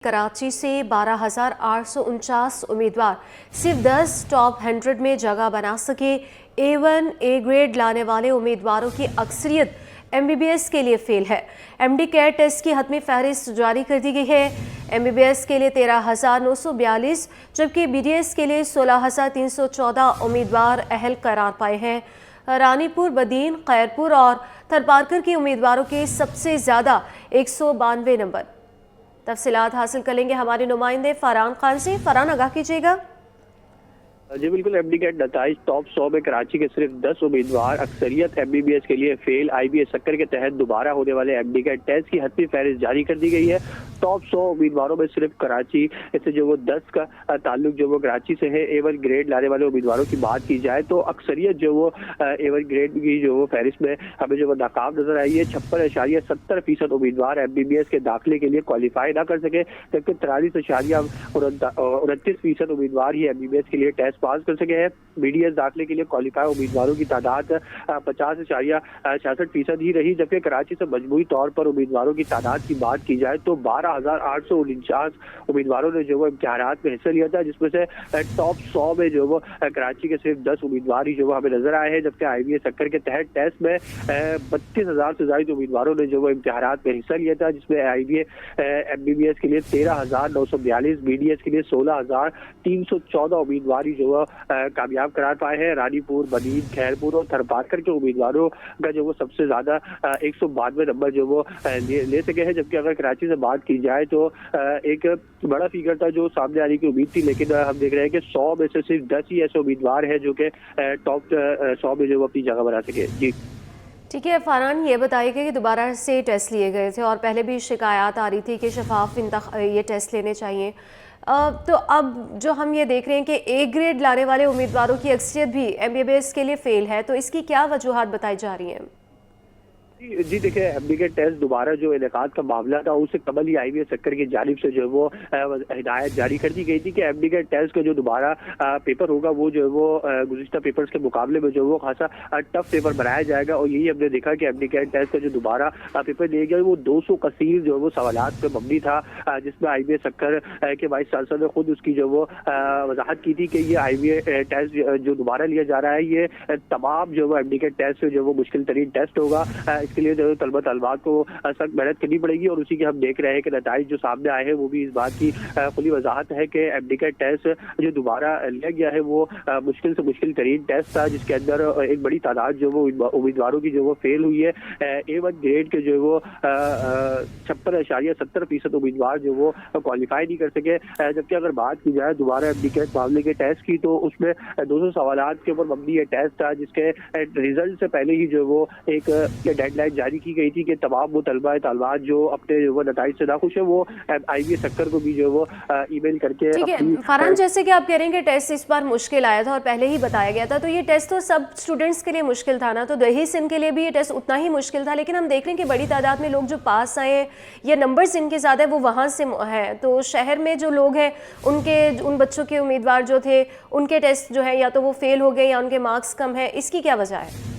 कराची से 12,849 उम्मीदवार सिर्फ 10 टॉप 100 में जगह बना सके। A1 ए ग्रेड लाने वाले उम्मीदवारों की अक्सरियत MBBS के लिए फेल है। MD कैट टेस्ट की हतमी फहरिस्त जारी कर दी गई है। MBBS के लिए 13,942 जबकि BDS के लिए 16,314 उम्मीदवार अहल करार पाए हैं। रानीपुर, बदीन, खैरपुर और थरपारकर के उम्मीदवारों के सबसे ज़्यादा 192 नंबर। तफसीलात हासिल कर लेंगे हमारे नुमाइंदे फरहान खान से। फरहान, आगाह कीजिएगा। जी बिल्कुल, MD कैट नताइज टॉप 100 में कराची के सिर्फ 10 उम्मीदवार अक्सरियत MBBS के लिए फेल। IBA सक्कर के तहत दोबारा होने वाले MD कैट टेस्ट की हतमी फहरिस्त जारी कर दी गई है। टॉप 100 उम्मीदवारों में सिर्फ कराची से जो वो 10 का ताल्लुक जो वो कराची से है। A1 ग्रेड लाने वाले उम्मीदवारों की बात की जाए तो अक्सरियत जो वो A1 ग्रेड की जो वो फहरिस्त में हमें जो वो नाकाम नजर आई है। 56.70% उम्मीदवार MBBS के दाखिले के लिए क्वालिफाई ना कर सके, जबकि 43.29% उम्मीदवार ही MBBS के लिए टेस्ट पास कर सके हैं। BDS दाखिले के लिए क्वालिफाई उम्मीदवारों की तादाद 50.66% ही रही, जबकि कराची से मजमूई तौर पर उम्मीदवारों की तादाद की बात की जाए तो 12,849 उम्मीदवारों ने जो वो इम्तिहानात में हिस्सा लिया था, जिसमें से टॉप 100 में जो वो कराची के सिर्फ 10 उम्मीदवार ही जो वो हमें नजर आए हैं, जबकि IBA सक्कर के तहत टेस्ट में 32,000 से ज्यादा उम्मीदवारों ने जो वो इम्तिहानात में हिस्सा लिया था, जिसमें IBA MBBS के लिए 13,942, BDS के लिए 16,314 उम्मीदवार ही जो कामयाब करार पाए हैं। रानीपुर, बदीन, खैरपुर और थरपारकर के उम्मीदवारों का जो वो सबसे ज्यादा 192 नंबर जो वो ले सके हैं, जबकि अगर कराची से बात की जाए तो एक बड़ा फिगर था जो सामने आने की उम्मीद थी, लेकिन हम देख रहे हैं कि 100 में से सिर्फ 10 ही ऐसे उम्मीदवार हैं जो कि टॉप 100 में जो वो अपनी जगह बना सके। जी ठीक है फरहान, ये बताइएगा कि दोबारा से टेस्ट लिए गए थे और पहले भी शिकायत आ रही थी कि शफाफ ये टेस्ट लेने चाहिए, तो अब जो हम ये देख रहे हैं कि A ग्रेड लाने वाले उम्मीदवारों की अक्सरियत भी MBBS के लिए फेल है, तो इसकी क्या वजूहात बताई जा रही हैं? जी देखिए, MD कैट टेस्ट दोबारा जो इनेकाद का मामला था उससे कबल ही IBA सक्कर की जानिब से जो वो हिदायत जारी कर दी गई थी कि MD कैट टेस्ट का जो दोबारा पेपर होगा वो जो वो गुज़िश्ता पेपर्स के मुकाबले में जो वो खासा टफ पेपर बनाया जाएगा। और यही हमने देखा कि MD कैट टेस्ट का जो दोबारा पेपर दिया गया वो 200 कसीर जो वो सवालात पे मबनी था, जिसमें IBA सक्कर के वाइस चांसलर ने खुद उसकी जो वो वजाहत की थी कि ये IBA टेस्ट जो दोबारा लिया जा रहा है ये तमाम जो वो MD कैट टेस्ट जो वो मुश्किल तरीन टेस्ट होगा। इसके लिए जो तलबा तलबात को सख्त मेहनत करनी पड़ेगी और उसी के हम देख रहे हैं कि नताइज जो सामने आए हैं वो भी इस बात की खुली वजाहत है कि MD कैट टेस्ट जो दोबारा लिया गया है वो मुश्किल से मुश्किल तरीन टेस्ट था, जिसके अंदर एक बड़ी तादाद जो वो उम्मीदवारों की जो वो फेल हुई है। A1 ग्रेड के जो वो 56.70% उम्मीदवार जो वो क्वालिफाई नहीं कर सके, जबकि अगर बात की जाए दोबारा MD कैट मामले के टेस्ट की तो उसमें 200 सवालात के ऊपर मबनी ये टेस्ट था, जिसके रिजल्ट से पहले ही जो वो एक डेडलाइन जारी की गई थी कि तमाम वो तलबा तालबात जो अपने वो नताइज से नाखुश है वो IBA सक्कर को भी जो वो ईमेल करके। ठीक है फरहान, जैसे कि आप कह रहे हैं कि टेस्ट इस बार मुश्किल आया था और पहले ही बताया गया था, तो ये टेस्ट तो सब स्टूडेंट्स के लिए मुश्किल था ना, तो दही सिंध के लिए भी ये टेस्ट उतना ही मुश्किल था, लेकिन हम देख रहे हैं कि बड़ी तादाद में लोग जो पास आए या नंबर्स जिनके ज़्यादा है वो वहाँ से हैं, तो शहर में जो लोग हैं उन बच्चों के उम्मीदवार जो थे उनके टेस्ट जो है या तो वो फेल हो गए या उनके मार्क्स कम है, इसकी क्या वजह है?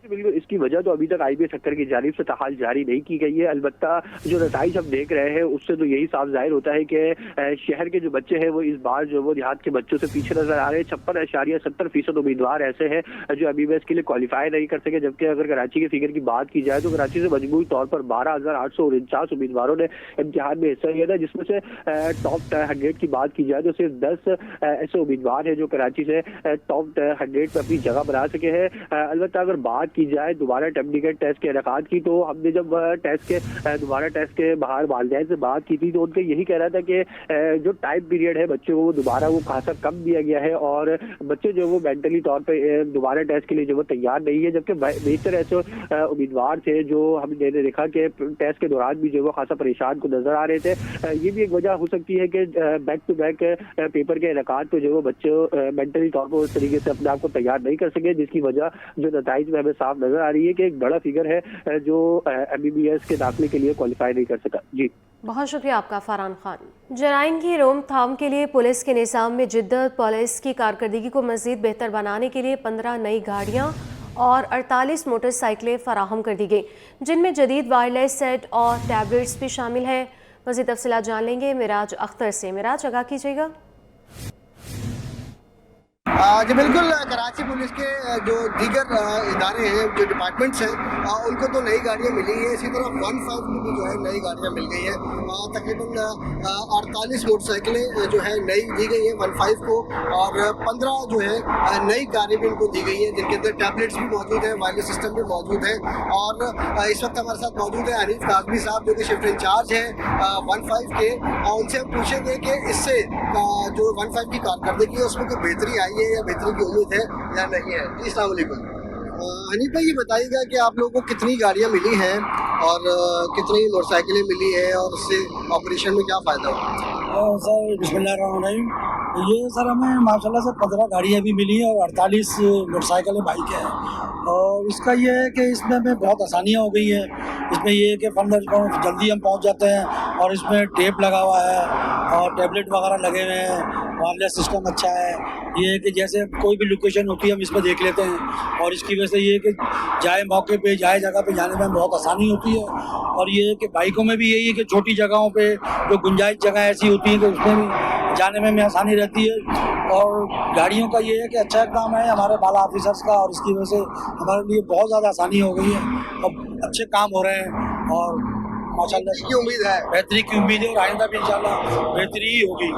बिल्कुल, इसकी वजह तो अभी तक IBA सक्कर की जानिब से ताहाल जारी नहीं की गई है। अलबत्ता जो नताइज हम देख रहे हैं उससे तो यही साफ जाहिर होता है कि शहर के जो बच्चे हैं वो इस बार जो वो देहात के बच्चों से पीछे नजर आ रहे हैं। 56.70% उम्मीदवार ऐसे हैं जो MBBS के लिए क्वालिफाई नहीं कर सके, जबकि अगर कराची के फिगर की बात की जाए तो कराची से मजमूई तौर पर 12,849 उम्मीदवारों ने इम्तिहान में हिस्सा लिया था, जिसमें से टॉप 100 की बात की जाए तो सिर्फ 10 ऐसे उम्मीदवार हैं जो कराची से टॉप 100 पर अपनी जगह बना सके हैं। अलबत्ता अगर बात की जाए दोबारा MD कैट टेस्ट के इनेकाद की, तो हमने जब दोबारा टेस्ट के बाहर वालिदैन से बात की थी तो उनका यही कह रहा था कि जो टाइम पीरियड है बच्चों को वो दोबारा वो खासा कम दिया गया है और बच्चे जो वो मेंटली तौर पे दोबारा टेस्ट के लिए जो वो तैयार नहीं है, जबकि बेहतर ऐसे उम्मीदवार थे जो हमने देखा कि टेस्ट के दौरान भी जो वो खासा परेशान को नजर आ रहे थे। ये भी एक वजह हो सकती है कि बैक टू बैक पेपर के इनेकाद पे जो वो बच्चे मेंटली तौर पर उस तरीके से अपने आप को तैयार नहीं कर सके, जिसकी वजह जो नताइज में हमें साफ नजर आ रही है कि एक बड़ा फिगर है जो MBBS के दाखिले के लिए क्वालिफाई नहीं कर सका। जी बहुत शुक्रिया आपका फरहान खान। जराइम की रोकथाम के लिए पुलिस के निज़ाम में जिद्दत, पुलिस की कारकर्दगी को मज़ीद बेहतर बनाने के लिए 15 नई गाड़ियाँ और 48 मोटरसाइकिलें फराहम कर दी गई, जिनमें जदीद वायरलेस सेट और टैबलेट्स भी शामिल हैं। मज़ीद तफसीलात जान लेंगे मिराज अख्तर से। मिराज, आगाह कीजिएगा। जी बिल्कुल, कराची पुलिस के जो दीगर इदारे हैं, जो डिपार्टमेंट्स हैं, उनको तो नई गाड़ियाँ मिली हैं। इसी तरह 15 में भी जो है नई गाड़ियाँ मिल गई हैं। तकरीबन 48 मोटरसाइकिलें जो है नई दी गई हैं 15 को, और 15 जो है नई कारें भी उनको दी गई हैं, जिनके अंदर टैबलेट्स भी मौजूद हैं, वायरलेस सिस्टम भी मौजूद है। और इस वक्त हमारे साथ मौजूद है हनीफ काजमी साहब, जो कि शिफ्ट इंचार्ज हैं 15 के। उनसे हम पूछेंगे कि इससे जो 15 की कारकर्दगी है उसमें कोई बेहतरी आई है या बेहतरी की उम्मीद है या नहीं है। जी अस्सलाम वालेकुम। हनीफ भाई, ये बताइएगा कि आप लोगों को कितनी गाड़ियाँ मिली हैं और कितनी मोटरसाइकिलें मिली हैं, और उससे ऑपरेशन में क्या फ़ायदा हुआ? सर बिस्मिल्लाहिर्रहमानिर्रहीम। ये सर हमें माशाल्लाह से 15 गाड़ियाँ भी मिली हैं और 48 मोटरसाइकिलें बाइक हैं। और इसका ये है कि इसमें हमें बहुत आसानियाँ हो गई हैं। इसमें ये है कि फंडर जल्दी हम पहुंच जाते हैं, और इसमें टेप लगा हुआ है और टैबलेट वगैरह लगे हुए हैं, वायरलेस सिस्टम अच्छा है। ये है कि जैसे कोई भी लोकेशन होती है हम इसमें देख लेते हैं, और इसकी वजह से ये है कि जाए मौके पे जाए जगह पे जाने में बहुत आसानी होती है। और ये है कि बाइकों में भी यही है कि छोटी जगहों पे जो गुंजाइश जगह ऐसी होती है कि उसमें भी जाने में आसानी रहती है। और गाड़ियों का ये है कि अच्छा इक़दाम है हमारे बाला ऑफिसर्स का, और इसकी वजह से हमारे लिए बहुत ज़्यादा आसानी हो गई है और अच्छे काम हो रहे हैं। और माशाल्लाह की उम्मीद है, बेहतरी की उम्मीद है, और आइंदा भी इंशाल्लाह बेहतरी ही होगी।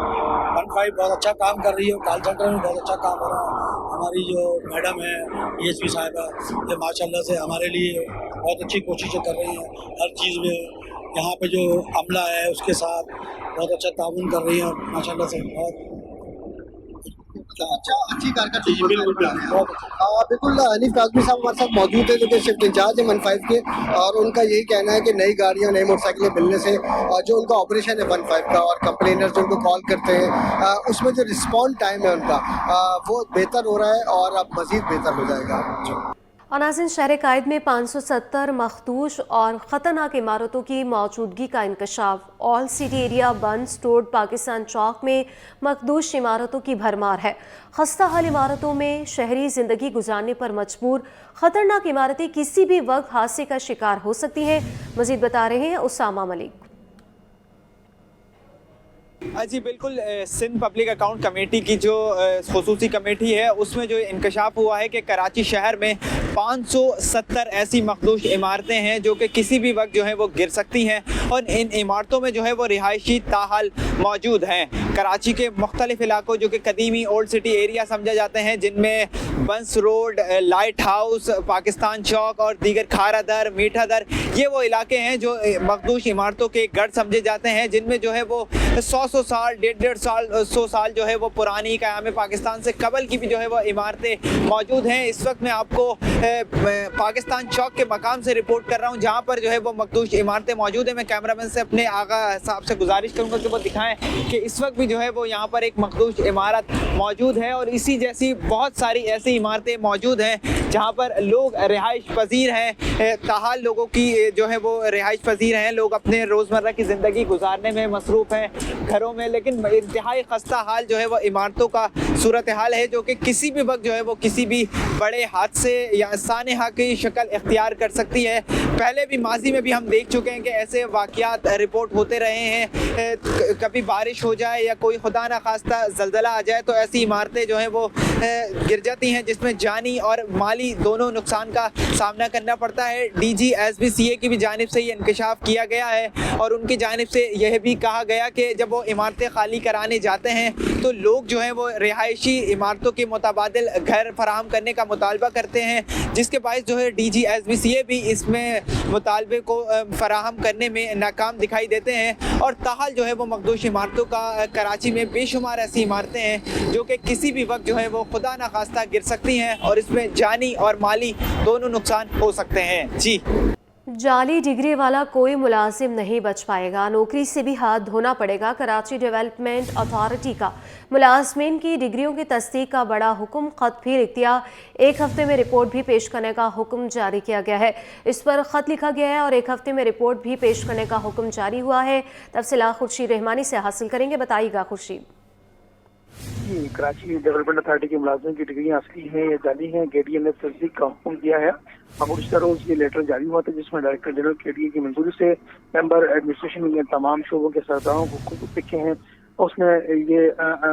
15 बहुत अच्छा काम कर रही है, कॉल सेंटर में बहुत अच्छा काम हो रहा है। हमारी जो मैडम है DSP साहिबा, ये माशाल्लाह से हमारे लिए बहुत अच्छी कोशिशें कर रही हैं हर चीज़ में। यहाँ पे जो अमला है उसके साथ बहुत अच्छा ताउन कर रही है, और माशाल्लाह से बहुत अच्छी कारकर्दगी। बिल्कुल बिल्कुल, हनीफ काजमी साहब हमारे साथ मौजूद है, जो कि शिफ्ट इंचार्ज है 15 के, और उनका यही कहना है कि नई गाड़ियाँ नई मोटरसाइकिलें मिलने से जो उनका ऑपरेशन है 15 का, और कंप्लेनर जो उनको कॉल करते हैं उसमें जो रिस्पॉन्ड टाइम है उनका वो बेहतर हो रहा है, और अब मज़ीद बेहतर हो जाएगा। और नाज़रीन, शहर कायद में 570 मखदूश और ख़तरनाक इमारतों की मौजूदगी का इंकशाफ। ऑल सिटी एरिया बंस रोड पाकिस्तान चौक में मखदूश इमारतों की भरमार है। खस्ता हाल इमारतों में शहरी ज़िंदगी गुजारने पर मजबूर। ख़तरनाक इमारतें किसी भी वक्त हादसे का शिकार हो सकती हैं। मज़ीद बता रहे हैं उसामा मलिक। जी बिल्कुल, सिंध पब्लिक अकाउंट कमेटी की जो खसूसी कमेटी है उसमें जो इंकशाफ हुआ है कि कराची शहर में 570 ऐसी मखदूश इमारतें हैं जो कि किसी भी वक्त जो है वो गिर सकती हैं, और इन इमारतों में जो है वो रिहायशी ताहाल मौजूद हैं। कराची के मुख्तलिफ इलाकों जो कि कदीमी ओल्ड सिटी एरिया समझे जाते हैं, जिनमें बंस रोड, लाइट हाउस, पाकिस्तान चौक और दीगर खारा दर, मीठा दर, ये वो इलाके हैं जो मखदूश इमारतों के गढ़ समझे जाते हैं, जिनमें जो है वो 100 साल, 150 साल, 100 साल जो है वो पुरानी क़याम पाकिस्तान से कबल की भी जो है वो इमारतें मौजूद हैं। इस वक्त मैं आपको पाकिस्तान चौक के मकाम से रिपोर्ट कर रहा हूँ, जहाँ पर जो है वो मखदूश इमारतें मौजूद हैं। मैं कैमरामैन से अपने आगा साहब से गुजारिश करूँगा कि वो दिखाएं कि इस वक्त भी जो है वो यहाँ पर एक मखदूश इमारत मौजूद है, और इसी जैसी बहुत सारी ऐसी इमारतें मौजूद हैं जहाँ पर लोग रिहाइश पजीर हैं। ताहाल लोगों की जो है वो रिहाइश पजीर हैं, लोग अपने रोज़मर्रा की ज़िंदगी गुजारने में मसरूफ़ हैं घरों में, लेकिन इंतहाई खस्ता हाल जो है वो इमारतों का सूरत हाल है, जो कि किसी भी वक्त जो है वो किसी भी बड़े हादसे या सानहा की शक्ल इख्तियार कर सकती है। पहले भी माजी में भी हम देख चुके हैं कि ऐसे वाक़यात रिपोर्ट होते रहे हैं। कभी बारिश हो जाए या कोई खुदा न खास्ता ज़लज़ला आ जाए तो ऐसी इमारतें जो हैं वो गिर जाती हैं, जिसमें जानी और माली दोनों नुकसान का सामना करना पड़ता है। DG SBCA की भी जानिब से ये इंकशाफ किया गया है, और उनकी जानिब से यह भी कहा गया कि जब वो इमारतें खाली कराने जाते हैं तो लोग जो हैं वो रिहायशी इमारतों के मुताबादिल घर फराहम करने का मुतालबा करते हैं, जिसके बायस जो है DG SBCA भी इसमें मुतालबे को फराहम करने में नाकाम दिखाई देते हैं। और ताहाल जो है वो मखदूश इमारतों का कराची में बेशुमार ऐसी इमारतें हैं जो कि किसी भी वक्त जो है वो खुदा न खास्ता गिर सकती हैं, और इसमें जानी और माली दोनों नुकसान हो सकते हैं। जी, जाली डिग्री वाला कोई मुलाजिम नहीं बच पाएगा, नौकरी से भी हाथ धोना पड़ेगा। कराची डेवलपमेंट अथॉरिटी का मुलाजमीन की डिग्रियों की तस्दीक का बड़ा हुक्म, खत भी लिख दिया। 1 हफ्ते में रिपोर्ट भी पेश करने का हुक्म जारी किया गया है। इस पर खत लिखा गया है और 1 हफ्ते में रिपोर्ट भी पेश करने का हुक्म जारी हुआ है। तफसीलात खुर्शीद रहमानी से हासिल करेंगे। बताइएगा खुर्शीद। कि कराची डेवलपमेंट अथॉरिटी के मुलाजिम की डिग्रियां असली हैं या जाली हैं, केडीए ने तस्दीक का हुक्म दिया है। गुज़श्ता रोज ये लेटर जारी हुआ था जिसमें डायरेक्टर जनरल केडीए की मंजूरी से मेंबर एडमिनिस्ट्रेशन ने तमाम शोबों के सरबराहों को खुद लिखे हैं। उसने ये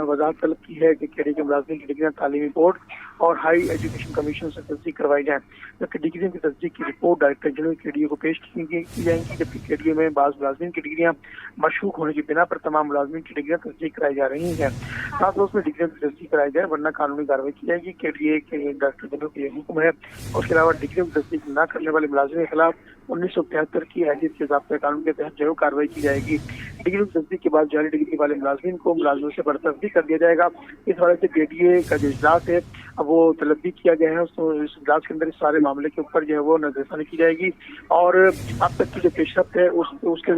वजाहत तलब की है कि केडीए के मुलाजिम की डिग्रियां तालीमी बोर्ड और हाई एजुकेशन कमीशन से तस्दीक करवाई जाएँ, जबकि डिग्रियों की तस्दीक की रिपोर्ट डायरेक्टर जनरल केडीए को पेश की जाएंगी, जबकि केडीए में बाज़ मुलाजिम की डिग्रियां मशकूक होने की बिना पर तमाम मुलाजिम की डिग्रियां तस्दीक कराई जा रही हैं। साथ ही उसमें डिग्रियों की तस्दीक कराई जाए वरना कानूनी कार्रवाई की जाएगी। केडीए के डायरेक्टर जनरल का ये हुक्म है। उसके अलावा डिग्रियों की तस्दीक न करने वाले मुलाजिम के खिलाफ 1973 की हैसियत के ज़ाब्ता कानून के तहत जो कार्रवाई की जाएगी। डिग्री की तस्दीक के बाद जाली डिग्री वाले मुलाजिम को मुलाजिमत से बर्तरफ भी कर दिया जाएगा। इस हवाले से केडीए का जो इजलास है अब वो तलब भी किया गया है। इस इजलास के अंदर इस सारे मामले के ऊपर जो है वो नजरसानी की जाएगी और अब तक की जो पेशरफ्त है उसके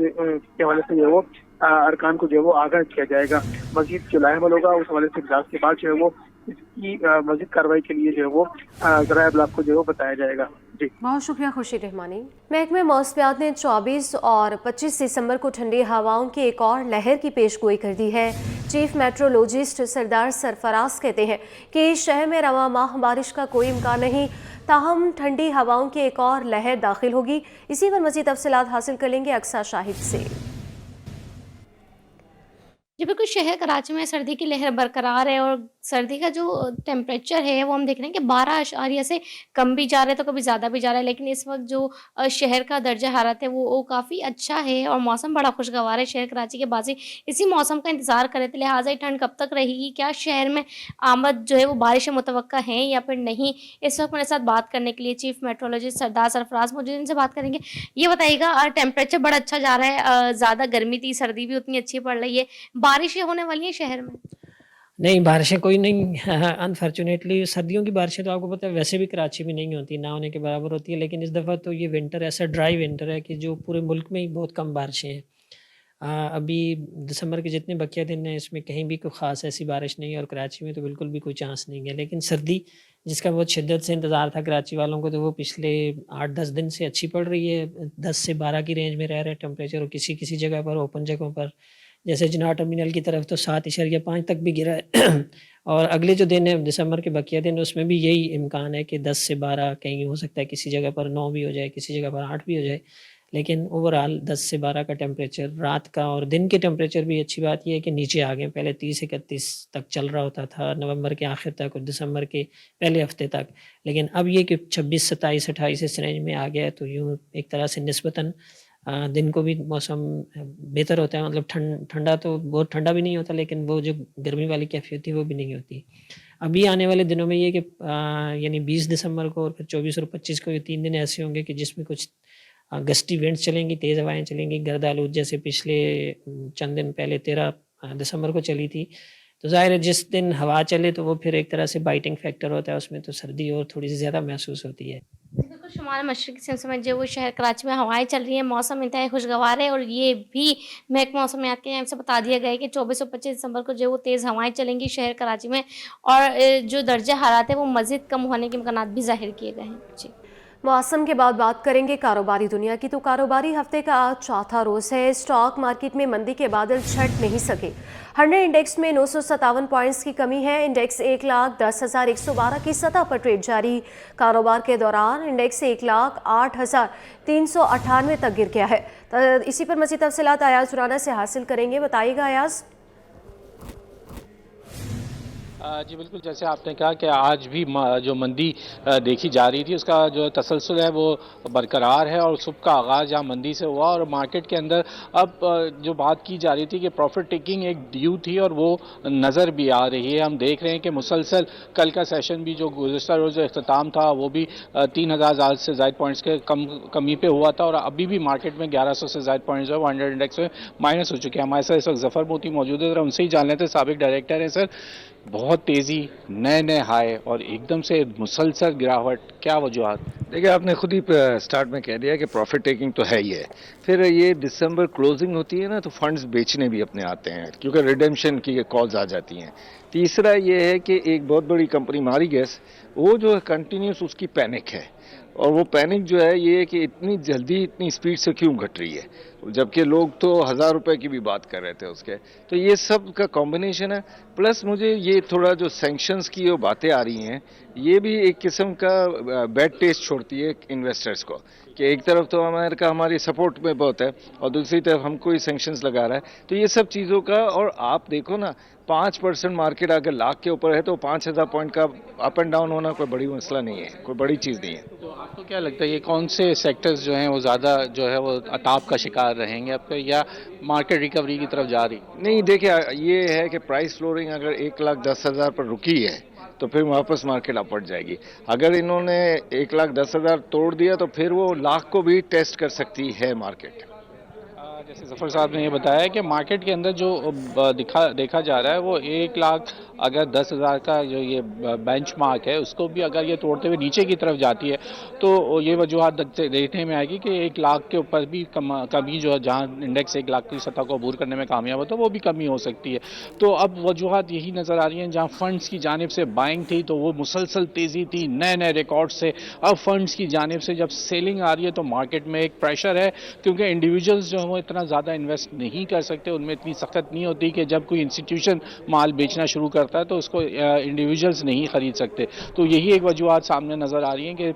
हवाले से जो है वो अरकान को जो है वो आगाह किया जाएगा। मजीद जो लाएमल होगा उस हवाले से इजलास के बाद जो है वो इसकी मजीद कार्रवाई के लिए जो है वो ज़राए अबलाग को जो है वो बताया जाएगा। जी बहुत शुक्रिया खुर्शीद रहमानी। महकमे मौसमियात ने 24 और 25 दिसंबर को ठंडी हवाओं की एक और लहर की पेशगोई कर दी है। चीफ मेट्रोलॉजिस्ट सरदार सरफराज कहते हैं कि शहर में रवां माह बारिश का कोई इम्कान नहीं, ताहम ठंडी हवाओं की एक और लहर दाखिल होगी। इसी पर मज़ीद तफसीलात हासिल कर लेंगे अक्सा शाहिद से। जी बिल्कुल, शहर कराची में सर्दी की लहर बरकरार है और सर्दी का जो टेम्परेचर है वो हम देख रहे हैं कि 12 से कम भी जा रहा है तो कभी ज़्यादा भी जा रहा है, लेकिन इस वक्त जो शहर का दर्जा हरारत है वो काफ़ी अच्छा है और मौसम बड़ा खुशगवार है। शहर कराची के बासी इसी मौसम का इंतज़ार कर रहे थे, लिहाजा ये ठंड कब तक रहेगी, क्या शहर में आमद जो है वो बारिशें मुतवक्का हैं या फिर नहीं, इस वक्त मेरे साथ बात करने के लिए चीफ मेट्रोलॉजिस्ट सरदार सरफराज मौजूद, इनसे बात करेंगे। ये बताइएगा, टेम्परेचर बड़ा अच्छा जा रहा है, ज़्यादा गर्मी थी, सर्दी भी उतनी अच्छी पड़ रही है, बारिशें होने वाली हैं शहर में? नहीं, बारिशें कोई नहीं, अनफॉर्चुनेटली सर्दियों की बारिशें तो आपको पता है वैसे भी कराची में नहीं होती, ना होने के बराबर होती है, लेकिन इस दफ़ा तो ये विंटर ऐसा ड्राई विंटर है कि जो पूरे मुल्क में ही बहुत कम बारिशें हैं। अभी दिसंबर के जितने बकिया दिन हैं इसमें कहीं भी कोई ख़ास ऐसी बारिश नहीं है और कराची में तो बिल्कुल भी कोई चांस नहीं है। लेकिन सर्दी जिसका बहुत शिद्दत से इंतज़ार था कराची वालों को, तो वो पिछले 8-10 दिन से अच्छी पड़ रही है। 10 से 12 की रेंज में रह रहे टेम्परेचर और किसी किसी जगह पर, ओपन जगहों पर जैसे जनाह टर्मिनल की तरफ तो 7.5 तक भी गिरा है और अगले जो दिन है दिसंबर के बकिया दिन उसमें भी यही इम्कान है कि 10 से 12, कहीं हो सकता है किसी जगह पर 9 भी हो जाए, किसी जगह पर 8 भी हो जाए, लेकिन ओवरऑल 10 से 12 का टेम्परेचर रात का और दिन के टेम्परेचर भी अच्छी बात यह है कि नीचे आ गए। पहले 30-31 तक चल रहा होता था नवंबर के आखिर तक और दिसंबर के पहले हफ्ते तक, लेकिन अब ये कि 26, 27, 28 इस रेंज में आ गया है, तो यूँ एक तरह से निस्बतन दिन को भी मौसम बेहतर होता है। मतलब ठंडा तो बहुत ठंडा भी नहीं होता, लेकिन वो जो गर्मी वाली कैफियत थी वो भी नहीं होती। अभी आने वाले दिनों में ये कि यानी 20 दिसंबर को और फिर 24 और 25 को ये 3 दिन ऐसे होंगे कि जिसमें कुछ गस्टी विंड्स चलेंगी, तेज़ हवाएं चलेंगी, गर्द आलूद जैसे पिछले चंद दिन पहले 13 दिसंबर को चली थी। तो ज़ाहिर है जिस दिन हवा चले तो वो फिर एक तरह से बाइटिंग फैक्टर होता है, उसमें तो सर्दी और थोड़ी सी ज़्यादा महसूस होती है। बिल्कुल, शुमाल मशरक़ी सिंध में जो वो शहर कराची में हवाएं चल रही हैं, मौसम इंतहाई खुशगवार है और ये भी महकमा मौसमियात के यहाँ से बता दिया गया है कि 24 और 25 दिसंबर को जो वो तेज़ हवाएं चलेंगी शहर कराची में और जो दर्जा हरारत है वो मज़ीद कम होने के इम्कानात भी ज़ाहिर किए गए हैं। जी, मौसम के बाद बात करेंगे कारोबारी दुनिया की। तो कारोबारी हफ्ते का आज चौथा रोज़ है। स्टॉक मार्केट में मंदी के बादल छट नहीं सके। 100 इंडेक्स में 957 पॉइंट्स की कमी है। इंडेक्स 1,10,112 की सतह पर ट्रेड जारी। कारोबार के दौरान इंडेक्स 1,08,398 तक गिर गया है। तो इसी पर मज़ीद तफसीलात अयाज राना से हासिल करेंगे। बताइएगा अयाज। जी बिल्कुल, जैसे आपने कहा कि आज भी जो मंदी देखी जा रही थी उसका जो तसलसल है वो बरकरार है और सुबह का आगाज़ जहाँ मंदी से हुआ और मार्केट के अंदर अब जो बात की जा रही थी कि प्रॉफिट टेकिंग एक ड्यू थी और वो नज़र भी आ रही है। हम देख रहे हैं कि मुसलसल कल का सेशन भी जो गुज़श्ता रोज़ अख्ताम था वो भी 3,000 से ज़ायद पॉइंट्स के कमी पे हुआ था और अभी भी मार्केट में 1100 से ज़ायद पॉइंट्स जो 100 इंडेक्स में माइनस हो चुके हैं। हमारे साथ इस वक्त ज़फ़र मोती मौजूद है, उनसे ही जान लेते हैं, साबिक डायरेक्टर हैं। सर, बहुत तेज़ी, नए हाई और एकदम से मुसलसल गिरावट, क्या वजूहत? देखिए, आपने खुद ही स्टार्ट में कह दिया कि प्रॉफिट टेकिंग तो है ही है। फिर ये दिसंबर क्लोजिंग होती है ना तो फंड्स बेचने भी अपने आते हैं क्योंकि रिडेम्पशन की कॉल्स आ जाती हैं। तीसरा ये है कि एक बहुत बड़ी कंपनी मारी गैस, वो जो है कंटिन्यूस उसकी पैनिक है और वो पैनिक जो है ये कि इतनी जल्दी इतनी स्पीड से क्यों घट रही है। جبکہ لوگ تو 1000 روپے کی بھی بات کر رہے تھے اس کے. تو یہ سب کا کمبینیشن ہے. پلس مجھے یہ تھوڑا جو سینکشنز کی جو باتیں آ رہی ہیں یہ بھی ایک قسم کا بیڈ ٹیسٹ چھوڑتی ہے انویسٹرز کو کہ ایک طرف تو امریکہ ہماری سپورٹ میں بہت ہے اور دوسری طرف ہم کو ہی سینکشنز لگا رہا ہے. تو یہ سب چیزوں کا اور آپ دیکھو نا 5% مارکیٹ اگر لاکھ کے اوپر ہے تو 5000 پوائنٹ کا اپ اینڈ ڈاؤن ہونا کوئی بڑی مسئلہ نہیں ہے, کوئی بڑی چیز نہیں ہے. تو آپ کو کیا لگتا ہے یہ کون سے سیکٹرز جو ہیں وہ زیادہ جو ہے وہ عطاب کا شکار رہیں گے اب کے, یا مارکیٹ ریکوری کی طرف جا رہی؟ نہیں دیکھیں, یہ ہے کہ پرائس فلورنگ اگر 1,10,000 پر رکی ہے تو پھر واپس مارکیٹ اپورڈ جائے گی. اگر انہوں نے 1,10,000 توڑ دیا تو پھر وہ لاکھ کو بھی ٹیسٹ کر سکتی ہے مارکیٹ. جیسے ظفر صاحب نے یہ بتایا کہ مارکیٹ کے اندر جو دیکھا جا رہا ہے وہ 1,00,000 اگر 10,000 کا جو یہ بینچ مارک ہے اس کو بھی اگر یہ توڑتے ہوئے نیچے کی طرف جاتی ہے تو یہ وجوہات دیکھنے میں آئے گی کہ 1,00,000 کے اوپر بھی کمی جو ہے, جہاں انڈیکس 1,00,000 کی سطح کو عبور کرنے میں کامیاب ہوتا ہے وہ بھی کمی ہو سکتی ہے. تو اب وجوہات یہی نظر آ رہی ہیں, جہاں فنڈز کی جانب سے بائنگ تھی تو وہ مسلسل تیزی تھی, نئے ریکارڈ سے. اب فنڈز کی جانب سے جب سیلنگ آ رہی ہے تو مارکیٹ میں ایک پریشر ہے, کیونکہ انڈیویجولز جو ہیں وہ اتنا زیادہ انویسٹ نہیں کر سکتے, ان میں اتنی سخت نہیں ہوتی کہ جب کوئی انسٹیٹیوشن مال بیچنا شروع کرتا ہے تو اس کو انڈیویجولز نہیں خرید سکتے. تو یہی ایک وجوہات سامنے نظر آ رہی ہیں کہ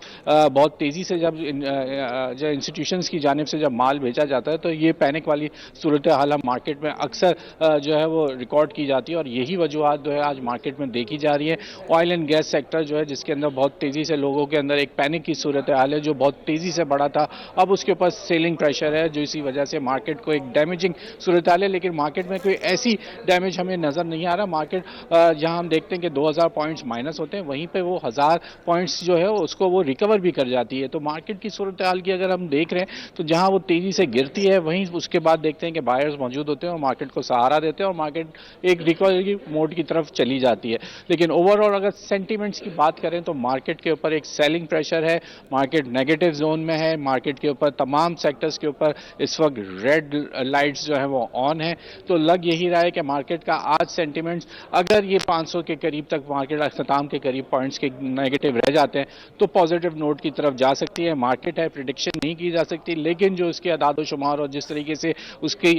بہت تیزی سے جب انسٹیٹیوشنز کی جانب سے جب مال بیچا جاتا ہے تو یہ پینک والی صورتحال مارکیٹ میں اکثر جو ہے وہ ریکارڈ کی جاتی ہے, اور یہی وجوہات جو ہے آج مارکیٹ میں دیکھی جا رہی ہے. آئل اینڈ گیس سیکٹر جو ہے جس کے اندر بہت تیزی سے لوگوں کے اندر ایک پینک کی صورتحال ہے جو بہت تیزی سے بڑھا تھا, اب اس کے اوپر سیلنگ پریشر ہے جو اسی وجہ سے مارکیٹ کو ایک ڈیمیجنگ صورتحال ہے. لیکن مارکیٹ میں کوئی ایسی ڈیمیج ہمیں نظر نہیں آ رہا. مارکیٹ جہاں ہم دیکھتے ہیں کہ 2,000 پوائنٹس مائنس ہوتے ہیں وہیں پہ وہ 1,000 پوائنٹس جو ہے اس کو وہ ریکور بھی کر جاتی ہے. تو مارکیٹ کی صورتحال کی اگر ہم دیکھ رہے ہیں تو جہاں وہ تیزی سے گرتی ہے وہیں اس کے بعد دیکھتے ہیں کہ بائرز موجود ہوتے ہیں اور مارکیٹ کو سہارا دیتے ہیں اور مارکیٹ ایک ریکوری موڈ کی طرف چلی جاتی ہے. لیکن اوور آل اگر سینٹیمنٹس کی بات کریں تو مارکیٹ کے اوپر ایک سیلنگ پریشر ہے, مارکیٹ نیگیٹو زون میں ہے, مارکیٹ کے اوپر تمام سیکٹرز کے اوپر اس وقت ریڈ لائٹس جو ہیں وہ آن ہیں. تو لگ یہی رہا ہے کہ مارکیٹ کا آج سینٹیمنٹس اگر یہ 500 کے قریب تک مارکیٹ اختتام کے قریب پوائنٹس کے نیگیٹو رہ جاتے ہیں تو پازیٹیو نوٹ کی طرف جا سکتی ہے. مارکیٹ ہے, پریڈکشن نہیں کی جا سکتی, لیکن جو اس کے اعداد و شمار اور جس طریقے سے اس کی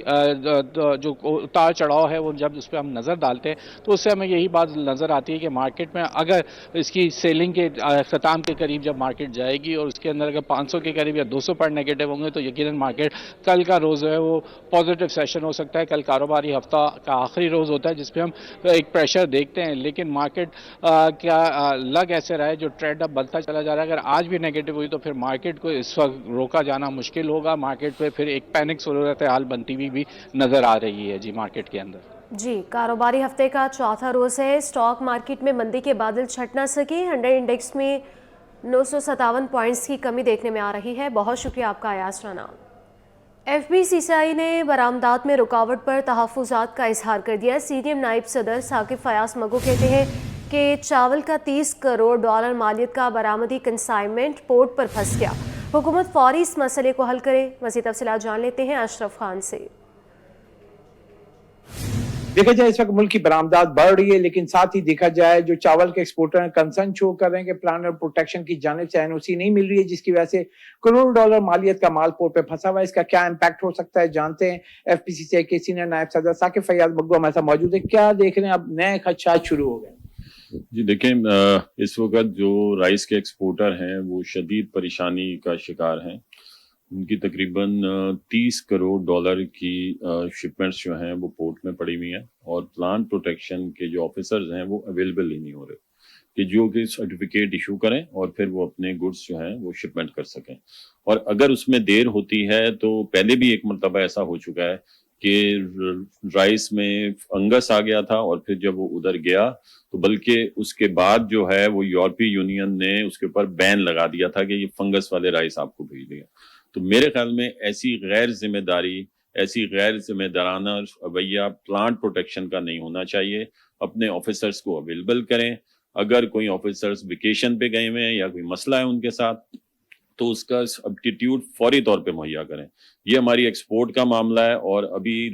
جو اتار چڑھاؤ ہے وہ جب اس پہ ہم نظر ڈالتے ہیں تو اس سے ہمیں یہی بات نظر آتی ہے کہ مارکیٹ میں اگر اس کی سیلنگ کے اختتام کے قریب جب مارکیٹ جائے گی اور اس کے اندر اگر 500 کے قریب یا 200 پوائنٹ نیگیٹو ہوں گے تو یقیناً مارکیٹ کل کا روز جو ہے وہ پازیٹیو سیشن ہو سکتا ہے. کل کاروباری ہفتہ کا آخری روز ہوتا ہے جس پہ ہم ایک پریشر دیکھتے ہیں, لیکن مارکیٹ کیا لگ ایسے رہا ہے جو ٹرینڈ اب بڑھتا چلا جا رہا ہے. اگر آج بھی نیگیٹو ہوئی تو پھر مارکیٹ کو اس وقت روکا جانا مشکل ہوگا. مارکیٹ پہ پھر ایک پینک صورتحال بنتی ہوئی بھی نظر آ رہی ہے جی مارکیٹ کے اندر. جی, کاروباری ہفتے کا چوتھا روز ہے. اسٹاک مارکیٹ میں مندی کے بادل چھٹ نہ سکے. 100 انڈیکس میں 957 پوائنٹس کی کمی دیکھنے میں آ رہی ہے. بہت شکریہ آپ کا Ayaz Rana. F B C C I نے برآمدات میں رکاوٹ پر تحفظات کا اظہار کر دیا. سینئر نائب صدر ثاقب فیاض مگو کہتے ہیں کہ چاول کا $30 کروڑ مالیت کا برآمدی کنسائنمنٹ پورٹ پر پھنس گیا. حکومت فوری اس مسئلے کو حل کرے. مزید تفصیلات جان لیتے ہیں اشرف خان سے. دیکھا جائے اس وقت ملک کی برآمدات بڑھ رہی ہے, لیکن ساتھ ہی دیکھا جائے جو چاول کے ایکسپورٹر ہیں کنسرن شو کر رہے ہیں کہ پلانر پروٹیکشن کی جانب سے NOC نہیں مل رہی ہے, جس کی وجہ سے $کروڑ مالیت کا مال پورٹ پہ پھنسا ہوا ہے. اس کا کیا امپیکٹ ہو سکتا ہے جانتے ہیں. FPCCI کے سینئر نائب صدر ثاقب فیاض مگو ہمارے ساتھ موجود ہے. کیا دیکھ رہے ہیں, اب نئے خدشات شروع ہو گئے؟ جی دیکھیں, اس وقت جو رائس کے ایکسپورٹر ہیں وہ شدید پریشانی کا شکار ہیں. ان کی تقریباً $30 کروڑ کی شپمنٹس جو ہیں وہ پورٹ میں پڑی ہوئی ہیں, اور پلانٹ پروٹیکشن کے جو آفیسرز ہیں وہ اویلیبل ہی نہیں ہو رہے کہ جو کہ سرٹیفکیٹ ایشو کریں اور پھر وہ اپنے گڈس جو ہیں وہ شپمنٹ کر سکیں. اور اگر اس میں دیر ہوتی ہے تو پہلے بھی ایک مرتبہ ایسا ہو چکا ہے کہ رائس میں فنگس آ گیا تھا, اور پھر جب وہ ادھر گیا تو بلکہ اس کے بعد جو ہے وہ یورپی یونین نے اس کے اوپر بین لگا دیا تھا کہ یہ فنگس والے رائس آپ کو بھیج دیا. تو میرے خیال میں ایسی غیر ذمہ داری, ایسی غیر ذمہ دارانہ رویہ پلانٹ پروٹیکشن کا نہیں ہونا چاہیے. اپنے آفیسرز کو اویلیبل کریں. اگر کوئی آفیسرز ویکیشن پہ گئے ہوئے ہیں یا کوئی مسئلہ ہے ان کے ساتھ تو اس کا سبسٹیٹیوٹ فوری طور پہ مہیا کریں. یہ ہماری ایکسپورٹ کا معاملہ ہے, اور ابھی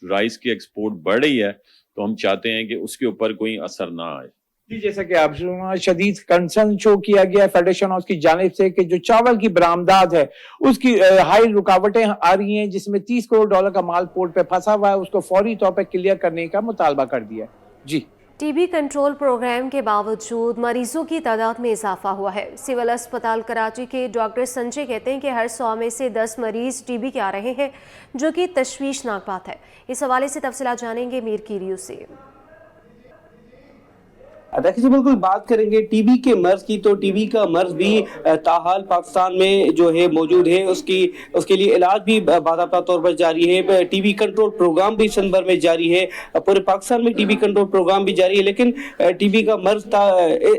رائس کی ایکسپورٹ بڑھ رہی ہے تو ہم چاہتے ہیں کہ اس کے اوپر کوئی اثر نہ آئے. जी, जैसा कि आप सुना, शदीद कंसर्न शो किया गया है फेडरेशन हाउस की जानिब से कि जो चावल की बरामदात है उसकी हाई रुकावटें आ रही हैं, जिसमें $30 करोड़ का माल पोर्ट पे फंसा हुआ है, उसको फौरी तौर पर क्लियर करने का मुतालबा कर दिया है। जी, टीबी कंट्रोल प्रोग्राम के बावजूद मरीजों की तादाद में इजाफा हुआ है। सिविल अस्पताल कराची के डॉक्टर संजय कहते हैं कि हर 100 में से 10 मरीज टीबी के आ रहे हैं, जो कि तशवीशनाक बात है। इस हवाले से तफसीलात जानेंगे मीर कीरियो से। देखिए जी, बिल्कुल बात करेंगे टीबी के मर्ज की, तो टीबी का मर्ज भी ताहाल पाकिस्तान में जो है मौजूद है। उसके लिए इलाज भी बाकायदा तौर पर जारी है। टीबी कंट्रोल प्रोग्राम भी सिंध भर में जारी है। पूरे पाकिस्तान में टीबी कंट्रोल प्रोग्राम भी जारी है, लेकिन टीबी का मर्ज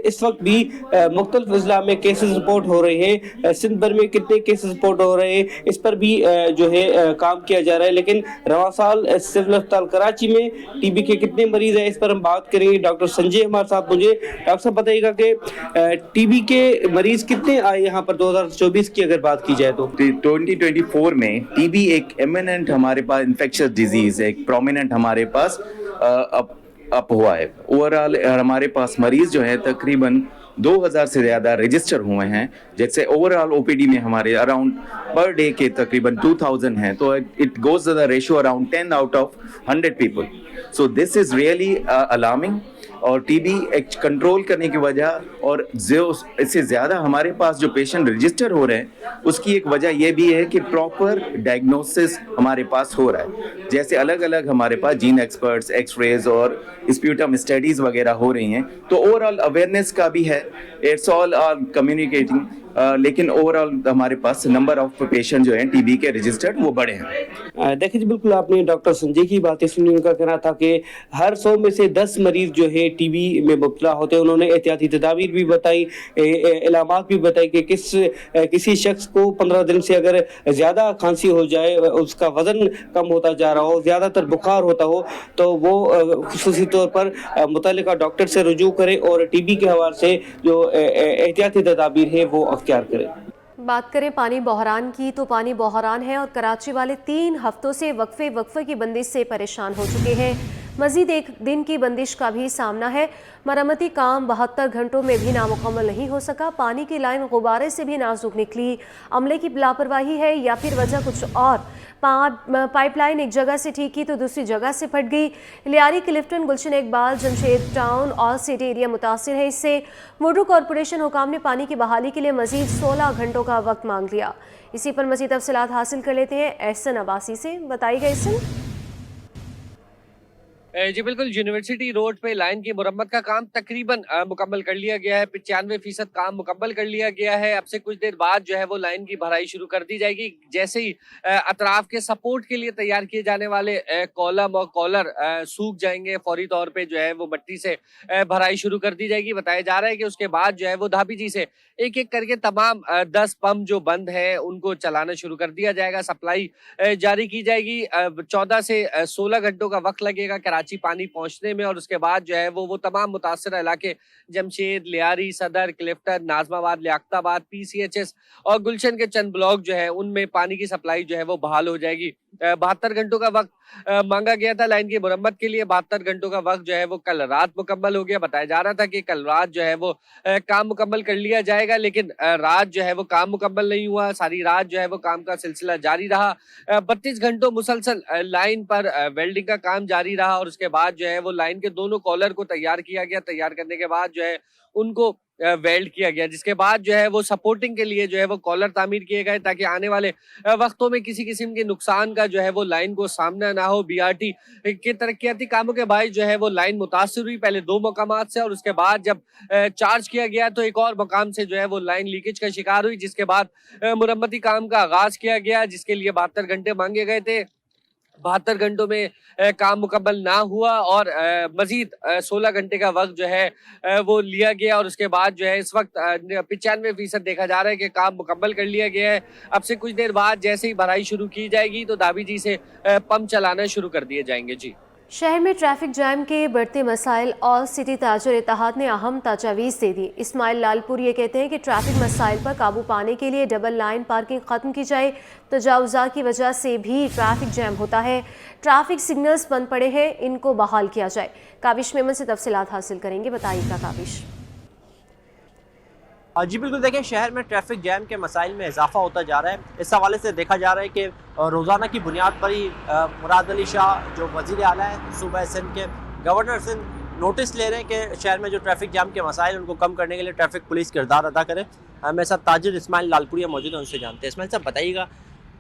इस वक्त भी मुख्तलिफ अजला में केसेस रिपोर्ट हो रहे हैं। सिंध भर में कितने केसेस रिपोर्ट हो रहे हैं इस पर भी जो है काम किया जा रहा है। लेकिन रवां साल सिविल अस्पताल कराची में टीबी के कितने मरीज हैं इस पर हम बात करेंगे। डॉक्टर संजय हमारे साथ। मुझे डॉक्टर साहब बताइएगा कि टीबी के मरीज कितने आए यहाँ पर 2024 की अगर बात की जाए तो? 2024 में टीबी एक एमिनेंट हमारे पास इन्फेक्शियस डिजीज है, एक प्रोमिनेंट हमारे पास अप हुआ है। ओवरऑल हमारे पास मरीज जो है तकरीबन 2000 से ज़्यादा रजिस्टर हुए हैं। जैसे ओवरऑल ओपीडी में हमारे अराउंड पर डे के तकरीबन 2000 हैं, तो it goes the ratio around 10 out of 100 people. So this is really alarming. और टीबी कंट्रोल करने की वजह और जो इससे ज़्यादा हमारे पास जो पेशेंट रजिस्टर हो रहे हैं उसकी एक वजह यह भी है कि प्रॉपर डायग्नोसिस हमारे पास हो रहा है। जैसे अलग अलग हमारे पास जीन एक्सपर्ट्स, एक्सरेज और स्प्यूटम स्टडीज़ वगैरह हो रही हैं, तो ओवरऑल अवेयरनेस का भी है। इट्स ऑल कम्युनिकेटिंग, लेकिन ओवरऑल हमारे पास नंबर ऑफ पेशेंट जो हैं टीबी के रजिस्टर्ड वो बढ़े हैं। देखिए बिल्कुल आपने डॉक्टर संजय की बातें सुनी। उनका कहना था कि हर 100 में से 10 मरीज जो है टीबी में मुब्तला होते हैं। उन्होंने एहतियाती तदाबीर भी बताई, इलामात भी बताई कि किसी शख्स को 15 दिन से अगर ज़्यादा खांसी हो जाए, उसका वज़न कम होता जा रहा हो, ज़्यादातर बुखार होता हो, तो वो खुसूसी तौर पर मुतल्लिका डॉक्टर से रुजू करे और टीबी के हवाले से जो एहतियाती तदाबीर है वो अख्तियार करें। बात करें पानी बहरान की, तो पानी बहरान है और कराची वाले 3 हफ्तों से वक्फे की बंदिश से परेशान हो चुके हैं। मजीद एक दिन की बंदिश का भी सामना है। मरम्मती काम 72 घंटों में भी नामुकम्मल नहीं हो सका। पानी की लाइन गुब्बारे से भी नाजुक निकली। अमले की लापरवाही है या फिर वजह कुछ और? पाइपलाइन एक जगह से ठीक की तो दूसरी जगह से फट गई। लियारी, क्लिफ्टन, गुलशन इकबाल, जमशेद टाउन और सिटी एरिया मुतासिर है इससे। वुडू कॉरपोरेशन हुकाम ने पानी की बहाली के लिए मजीद 16 घंटों का वक्त मांग लिया। इसी पर मजीद तफसीलात हासिल कर लेते हैं एहसन अब्बासी से। बताइएगा एहसन। जी बिल्कुल, यूनिवर्सिटी रोड पे लाइन की मुरम्मत का काम तकरीबन मुकम्मल कर लिया गया है। 95% काम मुकम्मल कर लिया गया है। अब से कुछ देर बाद जो है वो लाइन की भराई शुरू कर दी जाएगी। जैसे ही अतराफ के सपोर्ट के लिए तैयार किए जाने वाले कॉलम और कॉलर सूख जाएंगे, फौरी तौर पे जो है वो मट्टी से भराई शुरू कर दी जाएगी। बताया जा रहा है कि उसके बाद जो है वो धाबी जी से एक एक करके तमाम 10 पंप जो बंद हैं उनको चलाना शुरू कर दिया जाएगा। सप्लाई जारी की जाएगी। 14 से 16 घंटों का वक्त लगेगा कराची पानी पहुंचने में, और उसके बाद जो है वो तमाम मुतासिर इलाके जमशेद, लियारी, सदर, क्लिफ्टन, नाजमाबाद, लियाकताबाद, PCHS और गुलशन के चंद ब्लॉक जो है उनमें पानी की सप्लाई जो है वो बहाल हो जाएगी। 72 घंटों का वक्त मांगा गया था लाइन की मुरम्मत के लिए। 72 घंटों का वक्त जो है वो कल रात मुकम्मल हो गया। बताया जा रहा था कि कल रात जो है वो काम मुकम्मल कर लिया जाएगा, लेकिन रात जो है वो काम मुकम्मल नहीं हुआ। सारी रात जो है वो काम का सिलसिला जारी रहा। 32 घंटों मुसलसल लाइन पर वेल्डिंग का काम जारी रहा, और उसके बाद जो है वो लाइन के दोनों कॉलर को तैयार किया गया। तैयार करने के बाद जो है उनको वेल्ड किया गया, जिसके बाद जो है वो सपोर्टिंग के लिए जो है वो कॉलर तामीर किए गए ताकि आने वाले वक्तों में किसी किस्म के नुकसान का जो है वो लाइन को सामना ना हो। BRT के तरक्याती कामों के बायस जो है वो लाइन मुतासिर हुई, पहले 2 मकामात से, और उसके बाद जब चार्ज किया गया तो एक और मकाम से जो है वो लाइन लीकेज का शिकार हुई, जिसके बाद मुरम्मती काम का आगाज किया गया, जिसके लिए 72 घंटे मांगे गए थे। 72 घंटों में काम मुकम्मल ना हुआ और मजीद 16 घंटे का वक्त जो है वो लिया गया, और उसके बाद जो है इस वक्त 95% देखा जा रहा है कि काम मुकम्मल कर लिया गया है। अब से कुछ देर बाद जैसे ही भराई शुरू की जाएगी तो दाबी जी से पंप चलाना शुरू कर दिए जाएंगे। जी शहर में ट्रैफिक जैम के बढ़ते मसाइल और सिटी ताजर इत्तेहाद ने अहम तजावीज़ दे दी। इस्माइल लालपुर ये कहते हैं कि ट्रैफिक मसाइल पर काबू पाने के लिए डबल लाइन पार्किंग ख़त्म की जाए। तजावुज़ात की वजह से भी ट्रैफिक जैम होता है। ट्रैफिक सिग्नल्स बंद पड़े हैं, इनको बहाल किया जाए। काविश मेमन से तफसीलात हासिल करेंगे, बताइएगा काविश। जी बिल्कुल, देखिए शहर में ट्रैफिक जैम के मसाइल में इजाफा होता जा रहा है। इस हवाले से देखा जा रहा है कि रोज़ाना की बुनियाद पर ही मुराद अली शाह जो वज़ीर आला है सूबा सिंध के, गवर्नर सिंध नोटिस ले रहे हैं कि शहर में जो ट्रैफिक जैम के मसाइल उनको कम करने के लिए ट्रैफिक पुलिस किरदार अदा करे। मेरे साथ ताजिर इस्माइल लालपुरिया मौजूद हैं, उनसे जानते हैं। इस्माइल साहब बताइएगा,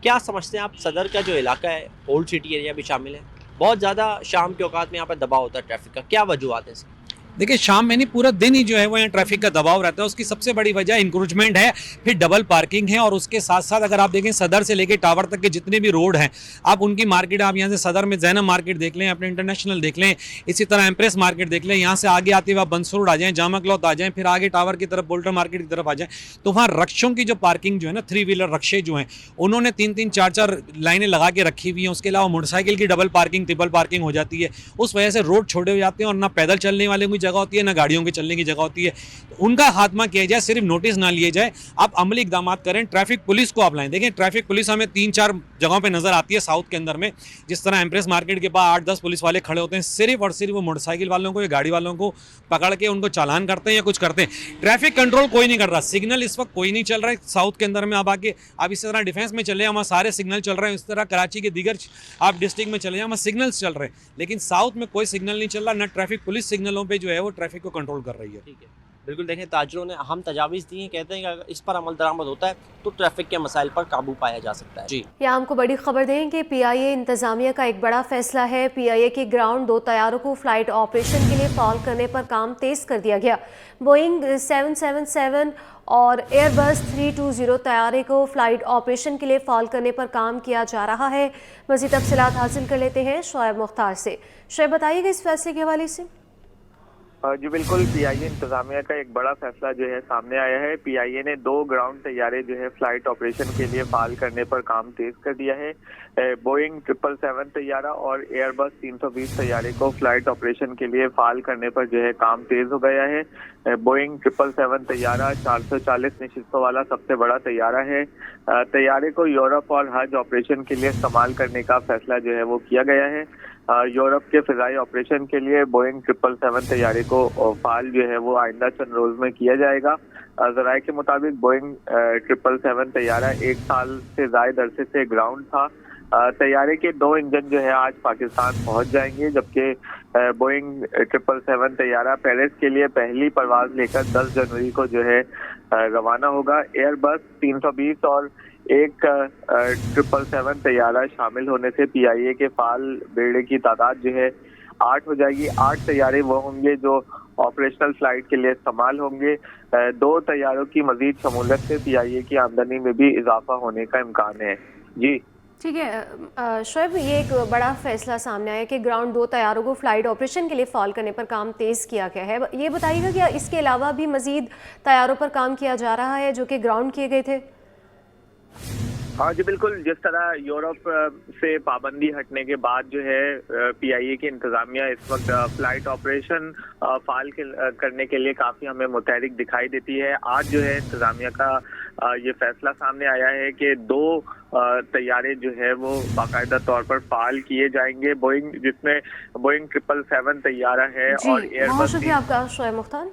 क्या समझते हैं आप, सदर का जो इलाका है ओल्ड सिटी एरिया भी शामिल है, बहुत ज़्यादा शाम के औकात में यहाँ पर दबाव होता है ट्रैफिक का, क्या वजूहत है इसकी? देखिए शाम में नहीं, पूरा दिन ही जो है वो यहाँ ट्रैफिक का दबाव रहता है। उसकी सबसे बड़ी वजह इंक्रोचमेंट है, फिर डबल पार्किंग है, और उसके साथ साथ अगर आप देखें सदर से लेके टावर तक के जितने भी रोड हैं, आप उनकी मार्केट, आप यहाँ से सदर में जैनब मार्केट देख लें, अपने इंटरनेशनल देख लें, इसी तरह एम्प्रेस मार्केट देख लें, यहाँ से आगे आते हुए आप बंसर रोड आ जाएँ, जामा क्लॉथ आ जाएँ, फिर आगे टावर की तरफ बोल्टर मार्केट की तरफ आ जाएँ, तो वहाँ रक्षों की जो पार्किंग जो है ना, 3 व्हीलर रक्षे जो हैं, उन्होंने 3-3, 4-4 लाइनें लगा के रखी हुई हैं। उसके अलावा मोटरसाइकिल की डबल पार्किंग, ट्रिपल पार्किंग हो जाती है। उस वजह से रोड छोड़े हो जाते हैं और ना पैदल चलने वाले की जगह होती है, ना गाड़ियों चलने की जगह होती है। तो उनका खात्मा किया जाए, सिर्फ नोटिस ना लिए जाए, आप अमली इकदाम करें। ट्रैफिक पुलिस को आप लाएं। देखें ट्रैफिक पुलिस हमें 3-4 जगहों पे नजर आती है साउथ के अंदर में, जिस तरह एम्प्रेस मार्केट के पास 8-10 पुलिस वाले खड़े होते हैं, सिर्फ और सिर्फ वो मोटरसाइकिल वालों को या गाड़ी वालों को पकड़ के उनको चालान करते हैं या कुछ करते हैं। ट्रैफिक कंट्रोल कोई नहीं कर रहा, सिग्नल इस वक्त कोई नहीं चल रहा है साउथ के अंदर में। आप आके आप इस तरह डिफेंस में चले, वहाँ सारे सिग्नल चल रहे हैं, इस तरह कराची के दीगर आप डिस्ट्रिक्ट में चले जाए, वहाँ सिग्नल्स चल रहे हैं, लेकिन साउथ में कोई सिग्नल नहीं चल रहा, ना ट्रैफिक पुलिस सिग्नलों पर जो है वो ट्रैफिक को कंट्रोल कर रही है। ठीक है, बिल्कुल। देखें ताजरों ने अहम तजावीज़ दी हैं, कहते हैं कि अगर इस पर अमल दरामद होता है तो ट्रैफिक के मसाइल पर काबू पाया जा सकता है। जी, यहाँ हमको बड़ी खबर दें कि PIA इंतजामिया का एक बड़ा फैसला है। PIA के ग्राउंड 2 तैयारों को फ्लाइट ऑपरेशन के लिए फाल करने पर काम तेज़ कर दिया गया। बोइंग 777 और एयरबस 320 तैयारे को फ्लाइट ऑपरेशन के लिए फाल करने पर काम किया जा रहा है। मज़ीद तफसीलात हासिल कर लेते हैं शोएब मुख्तार से। शोएब बताइएगा इस फैसले के हवाले से। जी बिल्कुल, PIA इंतजामिया का एक बड़ा फैसला जो है सामने आया है। PIA ने 2 ग्राउंड तैयारे जो है फ्लाइट ऑपरेशन के लिए फाल करने पर काम तेज कर दिया है। बोइंग 777 तैयारा और एयरबस 320 तैयारे को फ्लाइट ऑपरेशन के लिए फाल करने पर जो है काम तेज हो गया है। बोइंग 777 तैयारा 440 नशिस्तों वाला सबसे बड़ा तैयारा है। तैयारे को यूरोप और हज ऑपरेशन के लिए इस्तेमाल करने का फैसला जो है वो किया गया है। यूरोप के फिजाई ऑपरेशन के लिए बोइंग 777 तैयारे को फाल जो है वो आइंदा चंद रोज में किया जाएगा। ज़राए के मुताबिक बोइंग 777 तैयारा 1 साल से ज़ायद अरसे से ग्राउंड था। तैयारे के 2 इंजन जो है आज पाकिस्तान पहुंच जाएंगे, जबकि बोइंग 777 तैयारा पेरिस के लिए पहली परवाज लेकर 10 जनवरी को जो है रवाना होगा। एयरबस 320 और एक 777 तैयारा शामिल होने से PIA के फाल बेड़े की तादाद जो है 8 हो जाएगी। 8 तैयारे वो होंगे जो ऑपरेशनल फ्लाइट के लिए इस्तेमाल होंगे। 2 तैयारों की मजीद शमूलियत से PIA की आमदनी में भी इजाफा होने का इम्कान है। जी ठीक है शोएब, ये एक बड़ा फैसला सामने आया कि ग्राउंड 2 तैयारों को फ्लाइट ऑपरेशन के लिए फाल करने पर काम तेज़ किया गया है। ये बताइएगा कि इसके अलावा भी मजीद तैयारों पर काम किया जा रहा है जो कि ग्राउंड किए गए थे? हाँ जी बिल्कुल, जिस तरह यूरोप से पाबंदी हटने के बाद जो है PIA की इंतजामिया इस वक्त फ्लाइट ऑपरेशन फाल करने के लिए काफ़ी हमें मुतहरिक दिखाई देती है। आज जो है इंतजामिया का ये फैसला सामने आया है कि 2 तैयारे जो है वो बाकायदा तौर पर फाल किए जाएंगे। बोइंग जिसमें बोइंग 777 तैयारा है और एयरबस। बहुत शुक्रिया आपका शोएब मुख्तार।